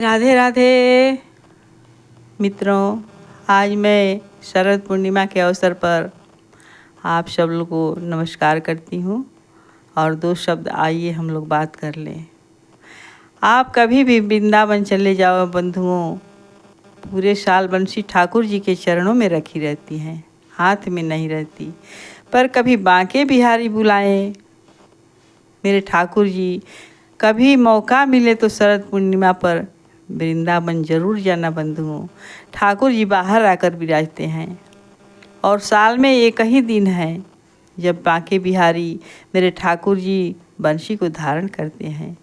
राधे राधे मित्रों, आज मैं शरद पूर्णिमा के अवसर पर आप सब लोग को नमस्कार करती हूँ और दो शब्द आइए हम लोग बात कर लें। आप कभी भी वृंदावन चले जाओ बंधुओं, पूरे साल बंसी ठाकुर जी के चरणों में रखी रहती हैं, हाथ में नहीं रहती। पर कभी बांके बिहारी बुलाएं मेरे ठाकुर जी, कभी मौका मिले तो शरद पूर्णिमा पर वृंदावन जरूर जाना बंधुओं। ठाकुर जी बाहर आकर विराजते हैं और साल में एक ही दिन है जब बांके बिहारी मेरे ठाकुर जी बंसी को धारण करते हैं।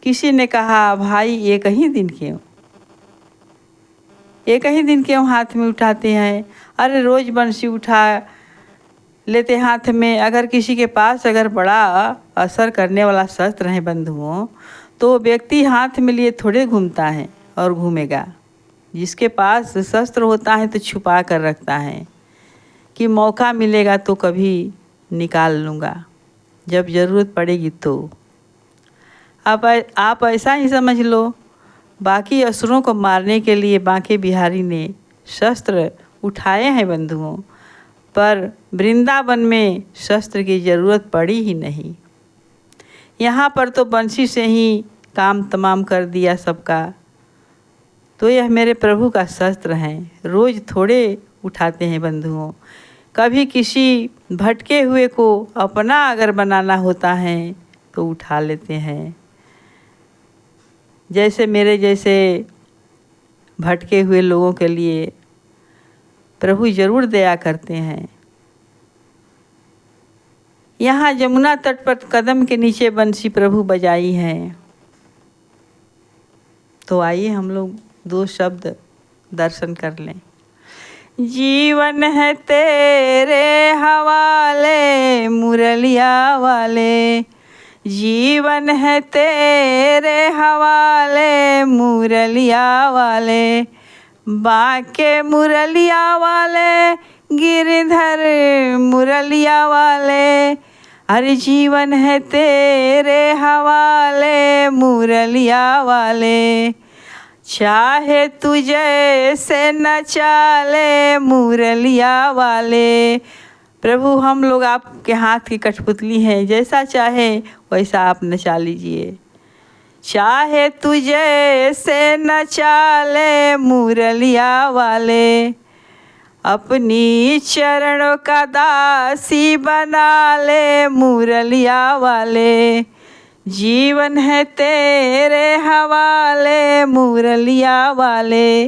किसी ने कहा, भाई एक ही दिन क्यों हाथ में उठाते हैं? अरे रोज़ बंसी उठा लेते हाथ में। अगर किसी के पास अगर बड़ा असर करने वाला शस्त्र है बंधुओं, तो व्यक्ति हाथ में लिए थोड़े घूमता है और घूमेगा। जिसके पास शस्त्र होता है तो छुपा कर रखता है कि मौका मिलेगा तो कभी निकाल लूँगा, जब ज़रूरत पड़ेगी तो। अब आप ऐसा ही समझ लो, बाकी असुरों को मारने के लिए बांके बिहारी ने शस्त्र उठाए हैं बंधुओं, पर वृंदावन में शस्त्र की ज़रूरत पड़ी ही नहीं। यहाँ पर तो बंसी से ही काम तमाम कर दिया सबका। तो यह मेरे प्रभु का शस्त्र हैं, रोज़ थोड़े उठाते हैं बंधुओं। कभी किसी भटके हुए को अपना अगर बनाना होता है तो उठा लेते हैं। जैसे मेरे जैसे भटके हुए लोगों के लिए प्रभु ज़रूर दया करते हैं। यहाँ यमुना तट पर कदम के नीचे बंसी प्रभु बजाई है। तो आइए हम लोग दो शब्द दर्शन कर लें। जीवन है तेरे हवाले मुरलिया वाले, जीवन है तेरे हवाले मुरलिया वाले, बांके मुरलिया वाले गिरधर मुरलिया वाले। हर जीवन है तेरे हवाले मुरलिया वाले, चाहे तुझे से नचाले मुरलिया वाले। प्रभु हम लोग आपके हाथ की कठपुतली हैं, जैसा चाहे वैसा आप नचा लीजिए। चाहे तुझे से नचाले मुरलिया वाले, अपनी चरणों का दासी बना ले मुरलिया वाले। जीवन है तेरे हवाले मुरलिया वाले।